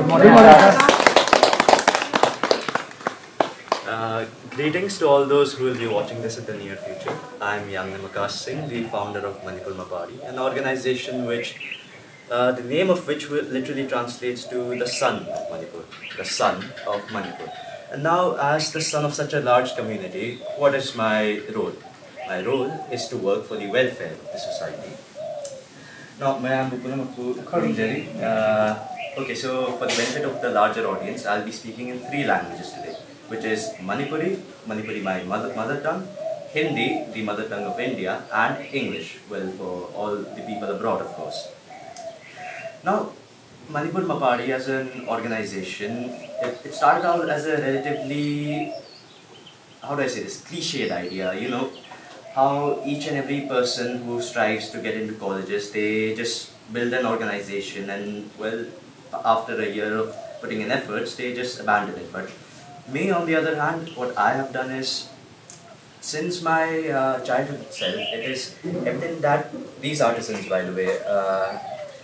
morning. Greetings to all those who will be watching this in the near future. I'm Young Namakas Singh, the founder of Manipur Mapadi, an organization the name of which literally translates to the son of Manipur, the son of Manipur. And now, as the son of such a large community, what is my role? My role is to work for the welfare of the society. Now, may I okay, so for the benefit of the larger audience, I'll be speaking in three languages today, which is Manipuri my mother tongue, Hindi, the mother tongue of India, and English, well, for all the people abroad, of course. Now, Manipur Mapadi as an organization, it started out as a relatively, how do I say this, cliched idea, how each and every person who strives to get into colleges, they just build an organization and, well, after a year of putting in efforts, they just abandon it. But me, on the other hand, what I have done is, since my childhood itself, it is evident that these artisans, by the way,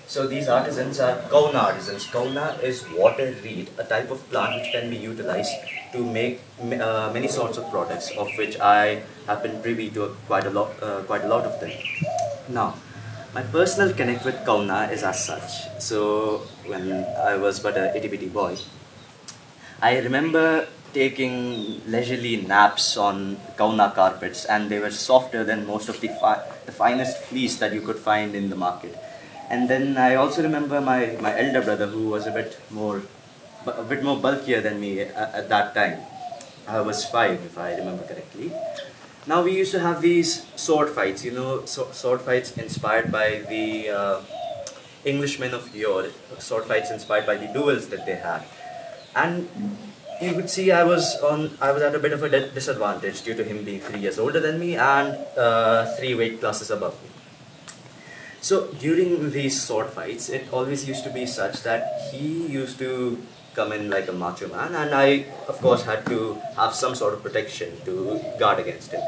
so these artisans are Kauna artisans. Kauna is water reed, a type of plant which can be utilized to make many sorts of products, of which I have been privy to quite a lot of them. Now, my personal connect with Kauna is as such. So when I was but a itty bitty boy, I remember taking leisurely naps on Kauna carpets, and they were softer than most of the finest fleece that you could find in the market. And then I also remember my elder brother, who was a bit more bulkier than me at that time. I was 5, if I remember correctly. Now we used to have these sword fights, sword fights inspired by the Englishmen of yore, sword fights inspired by the duels that they had. And you could see I was at a bit of a disadvantage due to him being 3 years older than me and 3 weight classes above me. So during these sword fights, it always used to be such that he used to come in like a macho man, and I, of course, had to have some sort of protection to guard against him.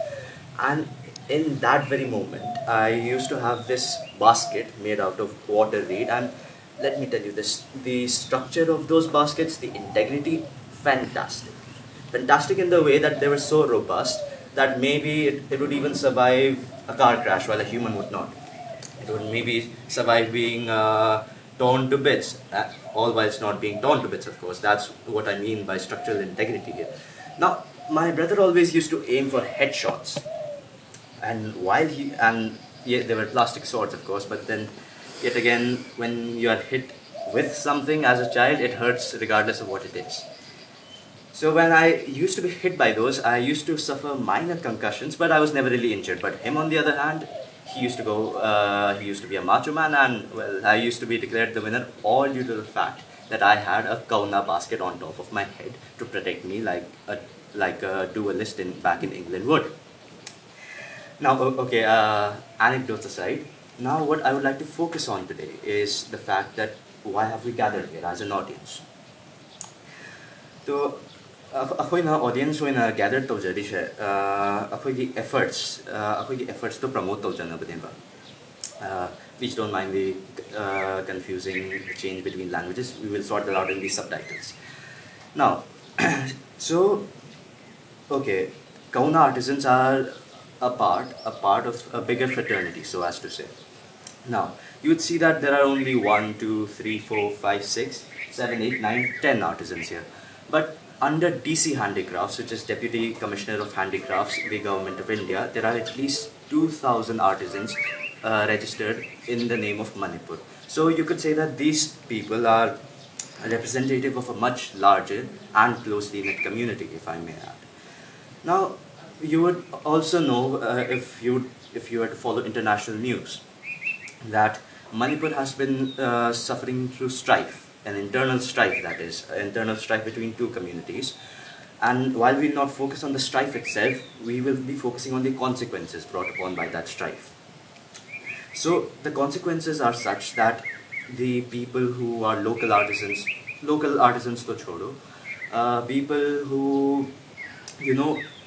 And in that very moment, I used to have this basket made out of water reed, and let me tell you this, the structure of those baskets, the integrity, fantastic. Fantastic in the way that they were so robust that maybe it would even survive a car crash while a human would not. It would maybe survive being torn to bits, all whilst not being torn to bits, of course. That's what I mean by structural integrity here. Now, my brother always used to aim for headshots, and they were plastic swords, of course, but then, yet again, when you are hit with something as a child, it hurts regardless of what it is. So when I used to be hit by those, I used to suffer minor concussions, but I was never really injured. But him, on the other hand, he used to be a macho man, and, well, I used to be declared the winner, all due to the fact that I had a Kauna basket on top of my head to protect me like a duelist back in England would. Now, okay, anecdotes aside, now what I would like to focus on today is the fact that why have we gathered here as an audience? So, ꯑꯩꯈꯣꯏꯅ audience ꯑꯣꯏꯅ gather ꯇꯧꯖꯔꯤꯁꯦ ꯑꯩꯈꯣꯏꯒꯤ efforts to promote ꯇꯧꯖꯅꯕꯅꯦꯕ. Please don't mind the confusing change between languages. We will sort that out in the subtitles. Now, so, okay, Kauna artisans are a part of a bigger fraternity, so as to say. Now, you would see that there are only 1, 2, 3, 4, 5, 6, 7, 8, 9, 10 artisans here. But under DC Handicrafts, which is Deputy Commissioner of Handicrafts, the Government of India, there are at least 2,000 artisans registered in the name of Manipur. So you could say that these people are representative of a much larger and closely knit community, if I may add. Now, you would also know, if you were to follow international news, that Manipur has been suffering through strife. An internal strife, that is, an internal strife between two communities. And while we will not focus on the strife itself, we will be focusing on the consequences brought upon by that strife. So the consequences are such that the people who are local artisans to chodo, people who,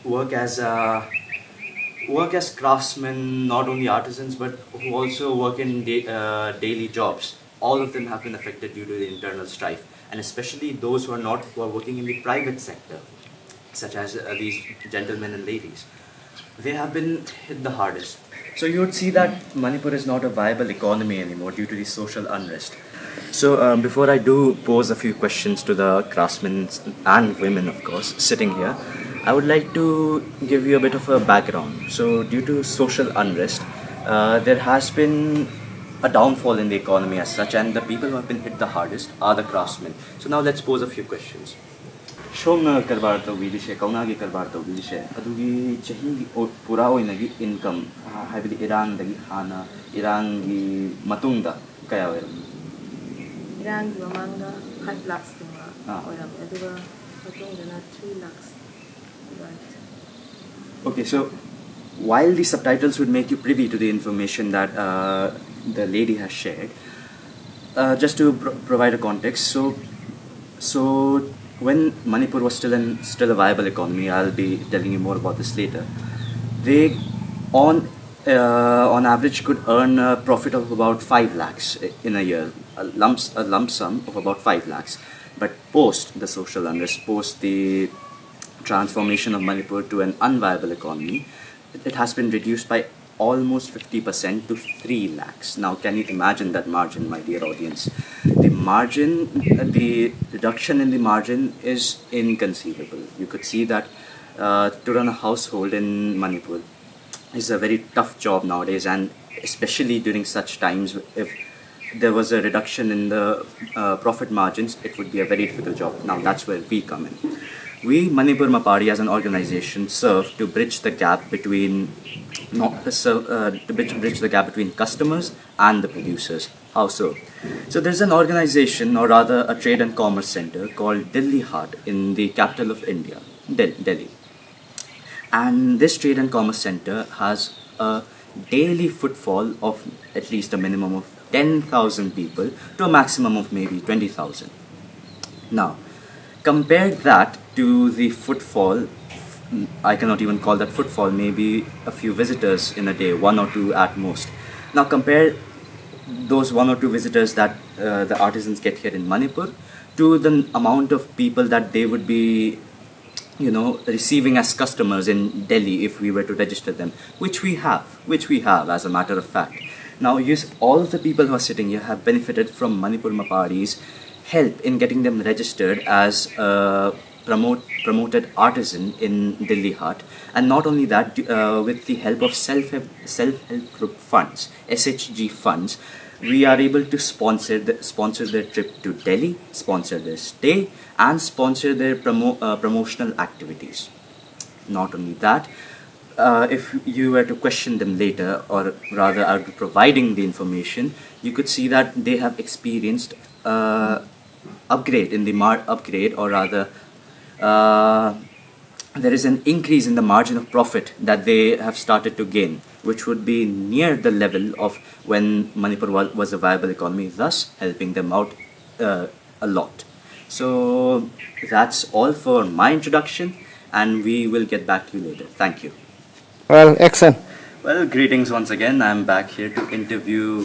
work as craftsmen, not only artisans, but who also work in daily jobs, all of them have been affected due to the internal strife, and especially those who are working in the private sector, such as these gentlemen and ladies. They have been hit the hardest. So you would see that Manipur is not a viable economy anymore due to the social unrest. So before I do pose a few questions to the craftsmen and women, of course, sitting here, I would like to give you a bit of a background. So due to social unrest, there has been a downfall in the economy as such, and the people who have been hit the hardest are the craftsmen. So now let's pose a few questions. Shomna karbar to bilishe, kaunagi karbar to bilishe. Adugi chahi pura oinagi income, habili Iran dagi hana, Iran gi matungda kaya weram. Iran mamanga 5 lakhs tunga oram aduga matungda na 3 lakhs. Okay, so while the subtitles would make you privy to the information that the lady has shared, just to provide a context, so when Manipur was still a viable economy, I'll be telling you more about this later. They on average could earn a profit of about 5 lakhs in a year, a lump sum of about 5 lakhs. But post the social unrest, post the transformation of Manipur to an unviable economy, it has been reduced by almost 50% to 3 lakhs. Now, can you imagine that margin, my dear audience? The reduction in the margin is inconceivable. You could see that to run a household in Manipur is a very tough job nowadays, and especially during such times, if there was a reduction in the profit margins, it would be a very difficult job. Now, that's where we come in. We, Manipur Mapari, as an organization, serve to bridge the gap between bridge the gap between customers and the producers. How so? So there's an organization, or rather a trade and commerce center called Delhi Haat in the capital of India, Delhi. And this trade and commerce center has a daily footfall of at least a minimum of 10,000 people to a maximum of maybe 20,000. Now, compare that to the footfall, I cannot even call that footfall, maybe a few visitors in a day, 1 or 2 at most. Now compare those 1 or 2 visitors that the artisans get here in Manipur to the amount of people that they would be, receiving as customers in Delhi if we were to register them, which we have as a matter of fact. Now, all of the people who are sitting here have benefited from Manipur Mapari's help in getting them registered as a promoted artisan in Delhi Haat, and not only that, with the help of self-help group funds, SHG funds, we are able to sponsor their trip to Delhi, sponsor their stay, and sponsor their promotional activities. Not only that, if you were to question them later, or rather I would be providing the information, you could see that they have experienced upgrade, or rather there is an increase in the margin of profit that they have started to gain, which would be near the level of when Manipur was a viable economy, thus helping them out a lot. So that's all for my introduction, and we will get back to you later. Thank you. Well, excellent. Well, greetings once again. I'm back here to interview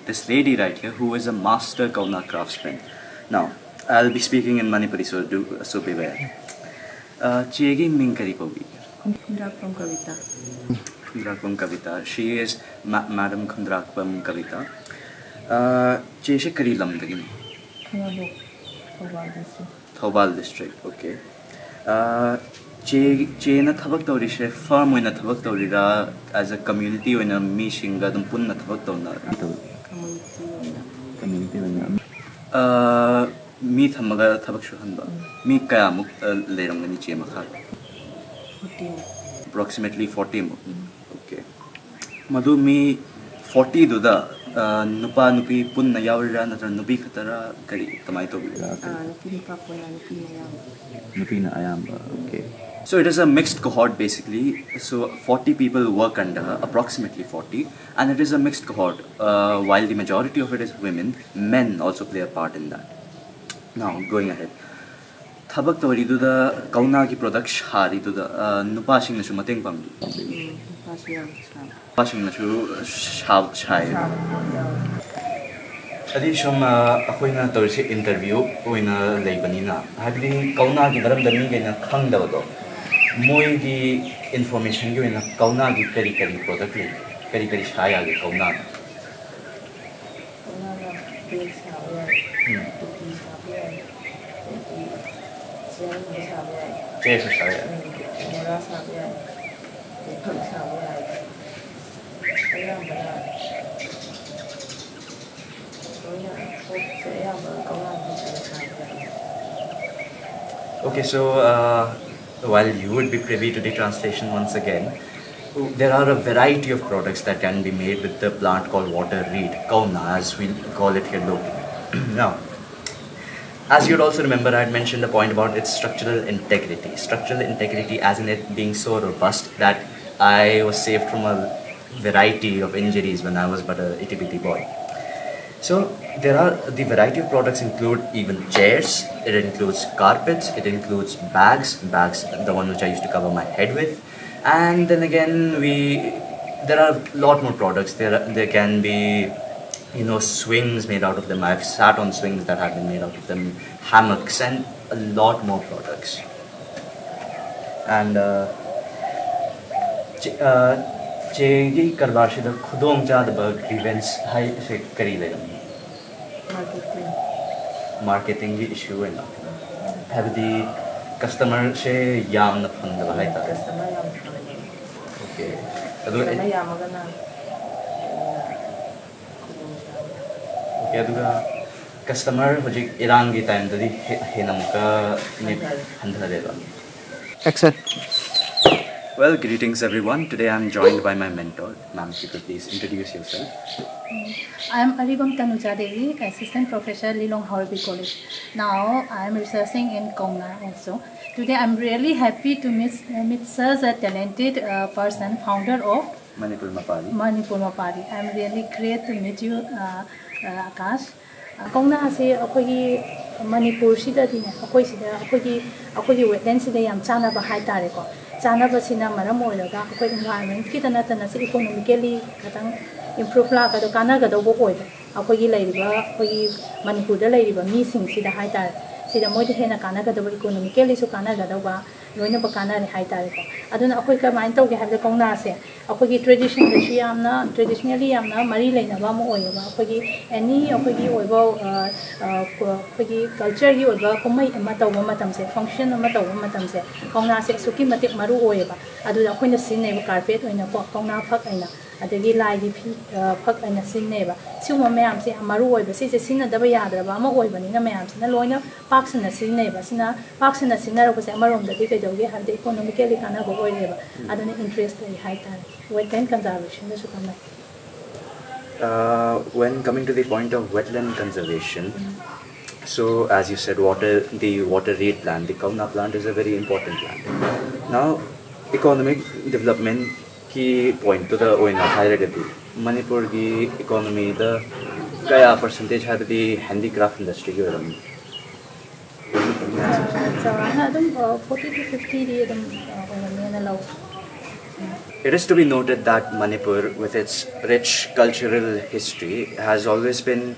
this lady right here, who is a master Kauna craftsman. Now, I'll be speaking in Manipuri, so beware. Chegi Minkari Kobi. Kundrakpam Kavita. Kundrakpam Kavita. She is Madam Kundrakpam Kavita. Cheshe Kari Lamdagin. Thobal district. Okay. Chena Thabak Taurishe, firm when a Thabak Taurira as a community when a Mishinga, the Punna Thabak Tauna. Community. Mi Thamaga Thabak Shuhanda. Mi Kayamuk Lerangani Chemaka. Approximately 40. Okay. Madu mi 40 duda. Nupa nupi punna yawra natra nupi katara kari tamaito bila. Nupi na ayamba. Okay. So it is a mixed cohort basically. So 40 people work under her, approximately 40, and it is a mixed cohort. While the majority of it is women, men also play a part in that. Now going ahead. Thabak tawari duda kauna ki product shari duda nupa sing na shu mateng pangdu. Nupa sing na shu shai. Adi shom akoina torse interview oina leibanina habli kauna gi daram dami ge na khangda do moi gi information gi na kauna gi kari product le kari shaya gi kauna che so shaya Okay, so while you would be privy to the translation once again, there are a variety of products that can be made with the plant called water reed, kauna, as we call it here locally. Now, as you'd also remember, I had mentioned a point about its structural integrity. Structural integrity as in it being so robust that I was saved from a variety of injuries when I was but a itty-bitty boy. So the variety of products include even chairs, it includes carpets, it includes bags, the one which I used to cover my head with, and then again there are a lot more products. There can be swings made out of them. I've sat on swings that have been made out of them, hammocks, and a lot more products. And Chegi Karbashi the Kudong Jadberg events high kari marketing issue and have the customer say yam na phanda hai ta customer yam okay customer yam magana okay aduga customer hoji irang gi time dadi henam ka ni handha deba excellent. Well, greetings everyone. Today I am joined by my mentor. Ma'am, if you could please introduce yourself. I am Aribam Tanuja Devi, Assistant Professor Lilong Horby College. Now I am researching in Kauna also. Today I am really happy to meet such a talented person, founder of Manipur Mapari. I am really great to meet you, Akash. Kauna ase akogi Manipur sida dine akogi wetland sida yam chana ba hai tare ko. Chana ba sina maram oiraga akoi environment ki tana se economically katang improve la ka do kana ga do bo oi akogi leiriba akogi Manipur da leiriba mi sing sida hai tare sida moi de hena kana ga do economically so kana ga do ba loina ba kana ri hai tare ko aduna akoi ka main tau ge ha de Kauna se akogi tradition da shi amna traditionally amna mari leina ba mo oi ba akogi any akogi oi ba akogi culture gi oi ba komai ama tau ba matam se function ama tau ba matam se Kauna se suki matik maru oi ba adu akoi na sin nei ba carpet oina ko Kauna phak aina adagi lai di phak aina sin nei ba siuma mayam se amaru oi ba se sin da ba ya da ba ma oi ba ni na mayam sin na loina pak sin na sin nei ba sina pak sin na sin na ro ko se amarom da di ke doge ha de economically kana go oi le ba aduna interest ai hai ta wetland conservation da su kana When coming to the point of wetland conservation, so as you said, the water reed plant, the Kauna plant is a very important plant. Now, economic development key point to the oina highlighted Manipur ki economy the kaya percentage had the handicraft industry here. so ana dum 40 to 50 di dum na law. It is to be noted that Manipur, with its rich cultural history, has always been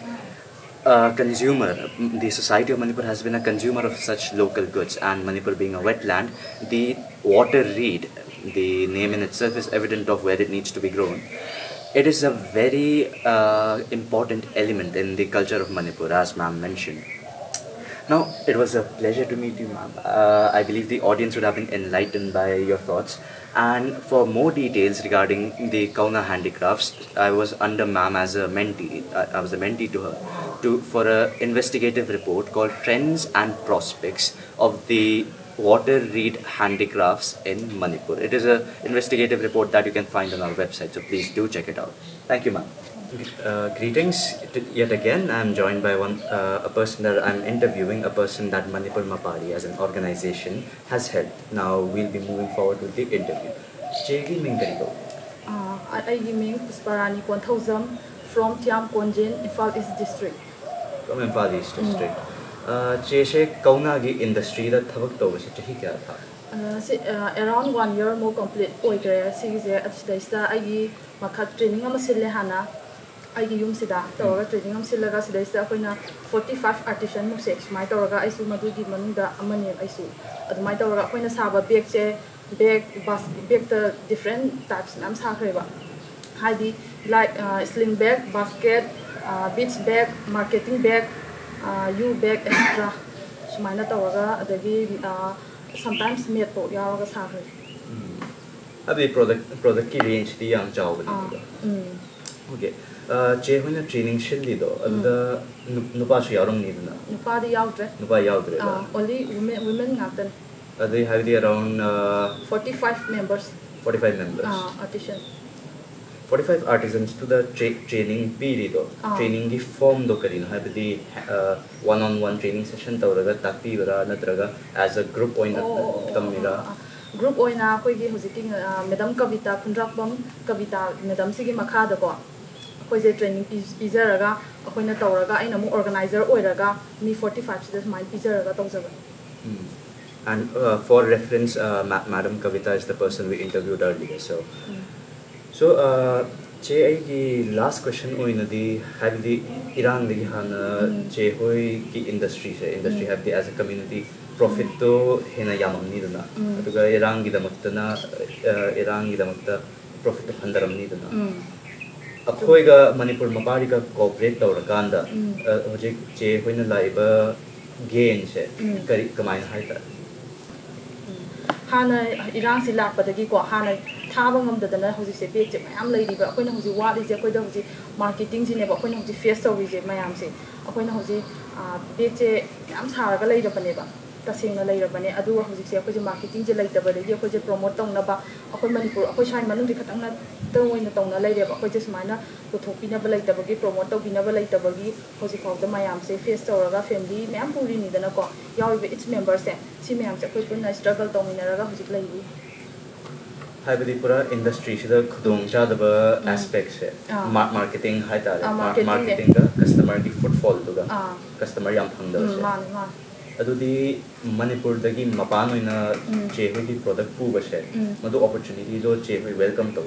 a consumer. The society of Manipur has been a consumer of such local goods, and Manipur being a wetland, the water reed, the name in itself is evident of where it needs to be grown. It is a very important element in the culture of Manipur, as ma'am mentioned. Now, it was a pleasure to meet you, ma'am. I believe the audience would have been enlightened by your thoughts. And for more details regarding the Kauna handicrafts, I was under ma'am as a mentee. I was a mentee to her for an investigative report called Trends and Prospects of the Water Reed Handicrafts in Manipur. It is an investigative report that you can find on our website, so please do check it out. Thank you, ma'am. Greetings yet again. I'm joined by a person that I'm interviewing, a person that Manipur Mapari as an organization has helped. Now we'll be moving forward with the interview. Chegi Mingarigo. I Ming Pusparani Kwanthauzam from Tiam Konjin, Infal East District. From Infal East District. Cheshe Kauna gi industry da thabak to se chahi kya tha? Around 1 year more complete oigre. Sige at daista agi makat training ama sille hana. ꯑꯩꯒꯤ ꯌꯨꯝꯁꯤꯗ ꯇꯧꯔꯒ training ꯑꯃ ꯁꯤꯜꯂꯒ ꯁꯤꯗꯩꯁꯤꯗ ꯑꯩꯈꯣꯏꯅ 45 artisan ꯃꯨꯛꯁꯦ ꯁꯨꯃꯥꯏꯅ ꯇꯧꯔꯒ ꯑꯩꯁꯨ ꯃꯗꯨꯒꯤ ꯃꯅꯨꯡꯗ ꯑꯃꯅꯦ ꯑꯩꯁꯨ ꯑꯗꯨꯃꯥꯏꯅ ꯇꯧꯔꯒ ꯑꯩꯈꯣꯏꯅ ꯁꯥꯕ ꯕꯦꯒꯁꯦ ꯕꯦꯒꯇ ꯗꯤꯐ꯭ꯔꯦꯟ ꯇꯥꯏꯞꯁ ꯃꯌꯥꯝ ꯁꯥꯈ꯭ꯔꯦꯕ ꯍꯥꯏꯗꯤ like sling bag basket beach bag marketing bag U bag extra ꯁꯨꯃꯥꯏꯅ ꯇꯧꯔꯒ ꯑꯗꯒꯤ sometimes ꯃꯦꯠꯄꯣ ꯌꯥꯎꯔꯒ ꯁꯥꯈ꯭ꯔꯦ ꯑꯗꯨꯗꯤ ꯄ꯭ꯔꯣꯗꯛꯀꯤ ꯔꯦꯟꯖꯇꯤ ꯌꯥꯝ ꯆꯥꯎꯕꯅꯦꯕ ꯑꯣꯀꯦ ꯆꯦ ꯍꯣꯏꯅ ꯇ꯭ꯔꯦꯅꯤꯡ ꯁꯤꯜꯂꯤꯗꯣ ꯑꯗꯨꯗ ꯅꯨꯄꯥꯁꯨ ꯌꯥꯎꯔꯝꯅꯤꯗꯅ ꯅꯨꯄꯥꯗꯤ ꯌꯥꯎꯗ꯭ꯔꯦ ꯅꯨꯄꯥ ꯌꯥꯎꯗ꯭ꯔꯦꯕ only women ꯉꯥꯛꯇꯅꯦ ꯑꯗꯨꯗꯤ ꯍꯥꯏꯕꯗꯤ around 45 members 45 members artisan 45 artisans to the training period training gi form do karina habdi one on one training session tawraga takpibara natraga as a group oina tamira group oina akoigi hojiki madam kavita khundrakbam kavita madam sigi makha da ko akoise training pizaraga akoina tawraga aina mu organizer oiraga mi 45 sida smile pizaraga tawjaba and for reference madam kavita is the person we interviewed earlier so che aigi last question oinadi habdi irang digi hana che hoi ki industry habdi as a community profit to hena yamamni duna aduga irang gi damakta profit to handaramni duna akhoiga manipur mapari ka cooperate tawrakanda hojik che hoina laiba gain se kari kamaina haita hana irang si lakpadagi ko hana thaba ngamdadana hojik se page mayam leiriba akoina hojik wadi je akoida hojik marketing ji neba akoina hojik face tawri je mayam se akoina hojik page yam saraga leirabane ba tasingna leirabane adu hojik se akoije marketing je leitabadagi akoije promote tawnaba akoi manipur akoi sai manung di khatangna tawina tawna leireba akoije sumaina puthopina ba leitabagi promote tawbina ba leitabagi hojik khawda mayam se face tawraga family mayam puri ni dana ko yawiba each member se si mayam se akoi punna struggle tawminaraga hojik leibi habdi pura industry sida khudong chadaba aspects hai marketing hai ta marketing ka customer ki footfall to ga customer yam phangda se adudi manipur dagi mapan oina che hoi ki product pu ba se madu opportunity do che hoi welcome to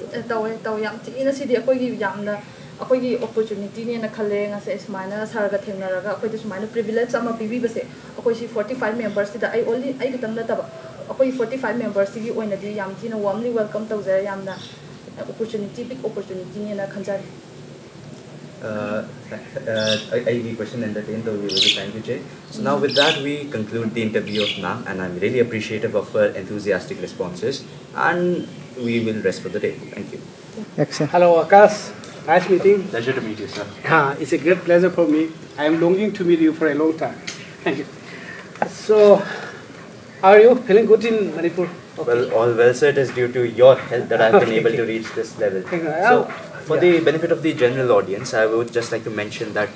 taw yam tina sidi akoi gi yamna akoi gi opportunity ne na khale nga se smaina sarga thengnaraga akoi de smaina privilege ama pibi ba se akoi si 45 members sida ai only ai gitang na taba akoi 45 members sigi oina di yam tina warmly welcome tawjara yamna opportunity big opportunity ne na khanjari I question entertained though we really thank you, Jay. So now with that we conclude the interview of ma'am and I'm really appreciative of her enthusiastic responses and we will rest for the day. Thank you. Excellent. Hello Akash, nice meeting. Pleasure to meet you, sir. It's a great pleasure for me. I am longing to meet you for a long time. Thank you. So, how are you? Feeling good in Manipur? Okay. Well, all well, sir. It is due to your help that I have been able to reach this level. So, for the benefit of the general audience, I would just like to mention that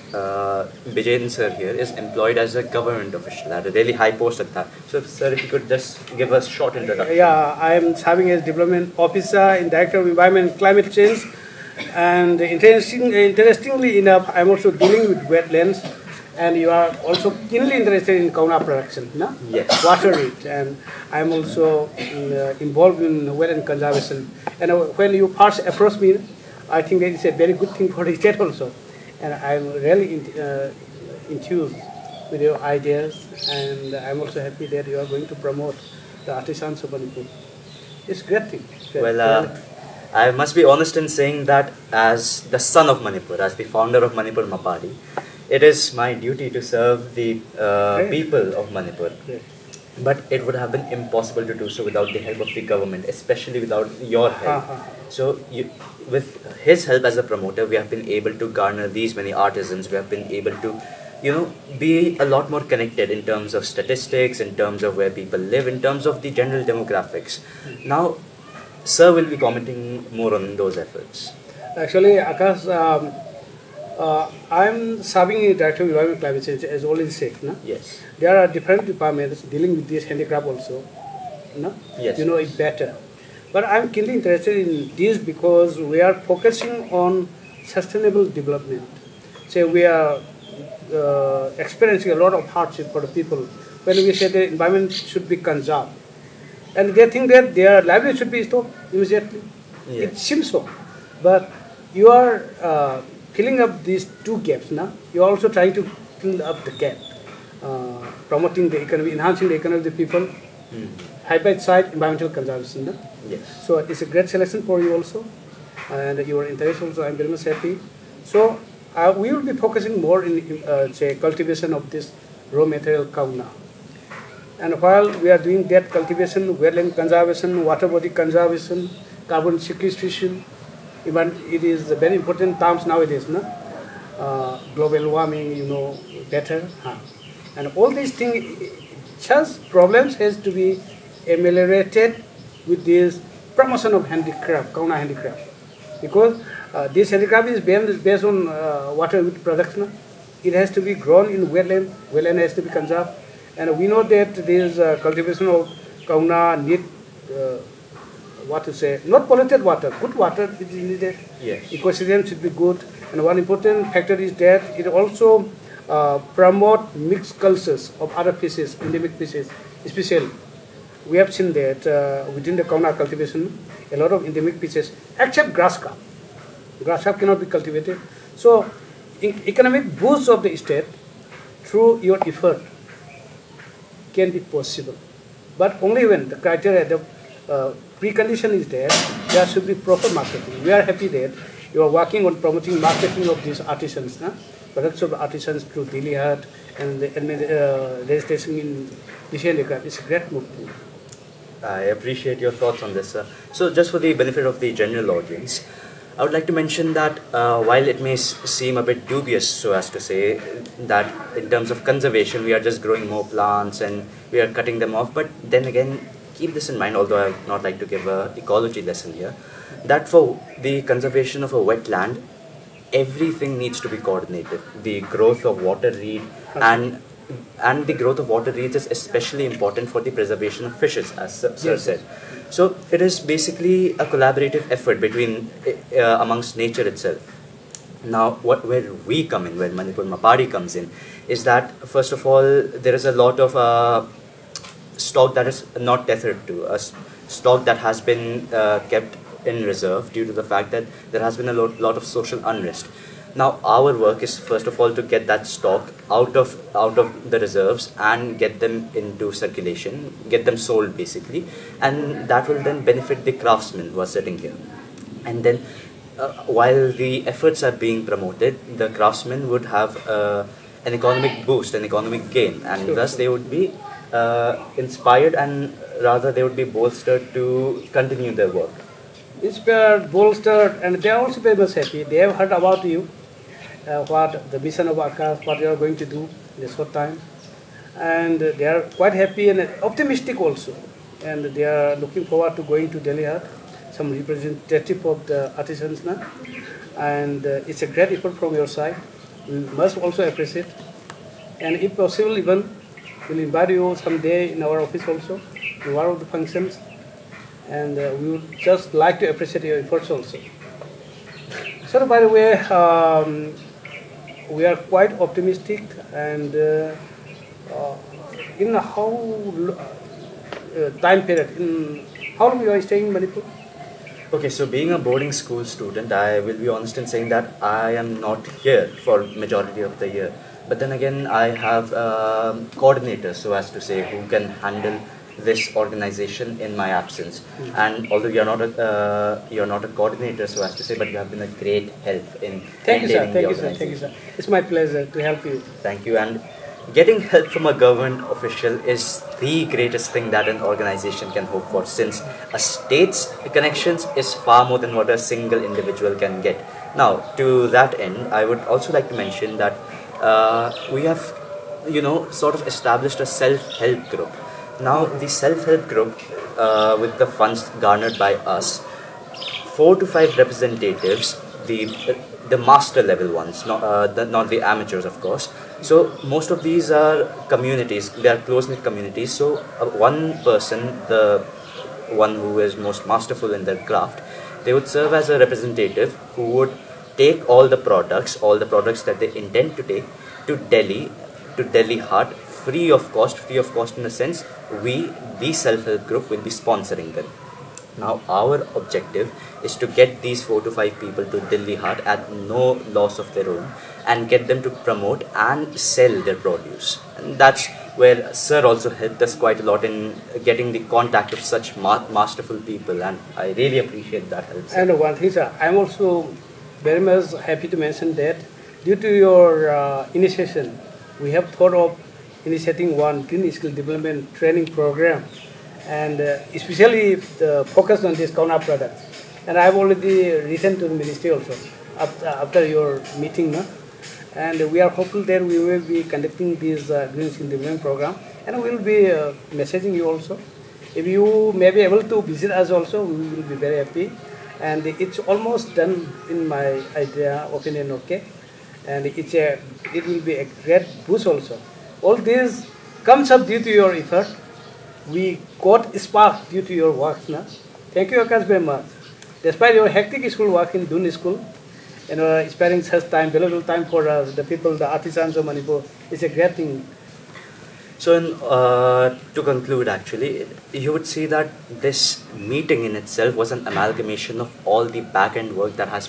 Bijayan sir here is employed as a government official at a really high post at that. So, sir, if you could just give us a short introduction. Yeah, I am serving as development officer in Director of Environment and Climate Change. And interestingly enough, I am also dealing with wetlands. And you are also keenly interested in kauna production, no? Yes. Water it, and I am also involved in wetland conservation. And when you first approached me, I think that is a very good thing for the state also. And I am really enthused with your ideas, and I am also happy that you are going to promote the artisans of Manipur. It's a great thing. Well, I must be honest in saying that as the son of Manipur, as the founder of Manipur Mapadi, it is my duty to serve the people of Manipur. But it would have been impossible to do so without the help of the government, especially without your help. So, with his help as a promoter, we have been able to garner these many artisans. We have been able to, be a lot more connected in terms of statistics, in terms of where people live, in terms of the general demographics. Now, sir will be commenting more on those efforts. Actually, Akash, I am serving in Director of Environment Climate Change, as already said. No? Yes. There are different departments dealing with this handicraft also. No? Yes. You know it better. But I am keenly interested in this because we are focusing on sustainable development. So we are experiencing a lot of hardship for the people when we say the environment should be conserved. And they think that their livelihood should be stopped immediately. Yes. It seems so. But you are filling up these two gaps. Now you are also trying to fill up the gap, promoting the economy, enhancing the economy of the people, high by side environmental conservation. No? Yes. So it's a great selection for you also, and your interest also. I'm very much happy. So we will be focusing more in say cultivation of this raw material kauna. And while we are doing that cultivation, wetland conservation, water body conservation, carbon sequestration, even it is very important terms nowadays, no? Global warming, better. And all these things, just problems has to be ameliorated with this promotion of handicraft, kauna handicraft. Because this handicraft is based on water production. It has to be grown in wetland has to be conserved. And we know that this cultivation of kauna need, not polluted water, good water is needed. Yes. Ecosystem should be good. And one important factor is that it also promote mixed cultures of other species, endemic species, especially. We have seen that within the kauna cultivation, a lot of endemic species, except grass carp. Grass carp cannot be cultivated. So, economic boost of the state through your effort can be possible, but only when the criteria, the precondition is there should be proper marketing. We are happy that you are working on promoting marketing of these artisans, products of artisans through Daily Hut and the registration in this handicraft. It's a great move. I appreciate your thoughts on this, sir. So just for the benefit of the general audience, I would like to mention that while it may seem a bit dubious, so as to say, that in terms of conservation, we are just growing more plants and we are cutting them off. But then again, keep this in mind, although I would not like to give an ecology lesson here, that for the conservation of a wetland, everything needs to be coordinated. The growth of water reed and the growth of water reeds is especially important for the preservation of fishes, as Sir said. So it is basically a collaborative effort between amongst nature itself. Now, where we come in, where Manipur Mapari comes in, is that first of all there is a lot of stock that is not tethered to us, stock that has been kept in reserve due to the fact that there has been a lot of social unrest. Now, our work is first of all to get that stock out of the reserves and get them into circulation, get them sold basically, and that will then benefit the craftsmen who are sitting here. And then, while the efforts are being promoted, the craftsmen would have an economic boost, an economic gain, and thus they would be inspired and rather they would be bolstered to continue their work. Inspired, bolstered, and they are also very much happy. They have heard about you. What the mission of Akash, what you are going to do in a short time. And they are quite happy and optimistic also. And they are looking forward to going to Delhi Hut, some representative of the artisans now. And it's a great effort from your side. We must also appreciate. And if possible, even we'll invite you someday in our office also, in one of the functions. And we would just like to appreciate your efforts also. So, by the way, we are quite optimistic, and in how time period, in how long you are staying in Manipur? Okay, so being a boarding school student, I will be honest in saying that I am not here for majority of the year. But then again, I have coordinators, so as to say, who can handle this organization in my absence. And although you're not a coordinator, so as to say, but you have been a great help in maintaining the organization. Thank you, sir. It's my pleasure to help you. Thank you. And getting help from a government official is the greatest thing that an organization can hope for, since a state's connections is far more than what a single individual can get. Now, to that end, I would also like to mention that we have, sort of established a self-help group. Now, the self-help group, with the funds garnered by us, 4 to 5 representatives, the master level ones, not the amateurs, of course. So most of these are communities, they are close-knit communities. So one person, the one who is most masterful in their craft, they would serve as a representative who would take all the products that they intend to take to Delhi Hut, free of cost in the sense we, the self-help group, will be sponsoring them. Now our objective is to get these 4 to 5 people to Delhi Haat at no loss of their own and get them to promote and sell their produce. And that's where Sir also helped us quite a lot in getting the contact of such masterful people, and I really appreciate that help, sir. And one thing, sir, I'm also very much happy to mention that due to your initiation, we have thought of initiating one green skill development training program, and especially focused on this Kauna products. And I've already written to the ministry also after your meeting, no? And we are hopeful that we will be conducting this green skill development program, and we will be messaging you also. If you may be able to visit us also, we will be very happy. And it's almost done in my opinion, okay? And it will be a great boost also. All this comes up due to your effort. We got spark due to your work. Na? Thank you, Akash, very much. Despite your hectic school work in Dun School, and sparing such time, valuable time for the people, the artisans of Manipur, is a great thing. So, to conclude, actually, you would see that this meeting in itself was an amalgamation of all the back-end work that has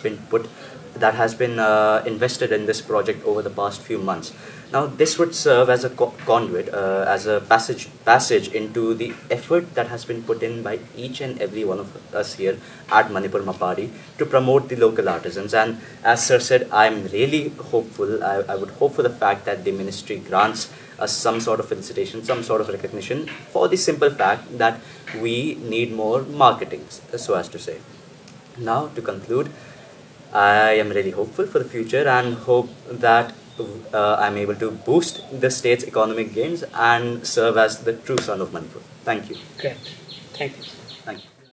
been invested in this project over the past few months. Now, this would serve as a conduit, as a passage into the effort that has been put in by each and every one of us here at Manipur Mapadi to promote the local artisans. And as Sir said, I'm really hopeful. I would hope for the fact that the ministry grants us some sort of felicitation, some sort of recognition for the simple fact that we need more marketing, so as to say. Now, to conclude, I am really hopeful for the future and hope that I'm able to boost the state's economic gains and serve as the true son of Manipur. Thank you. Great. Thank you. Thank you.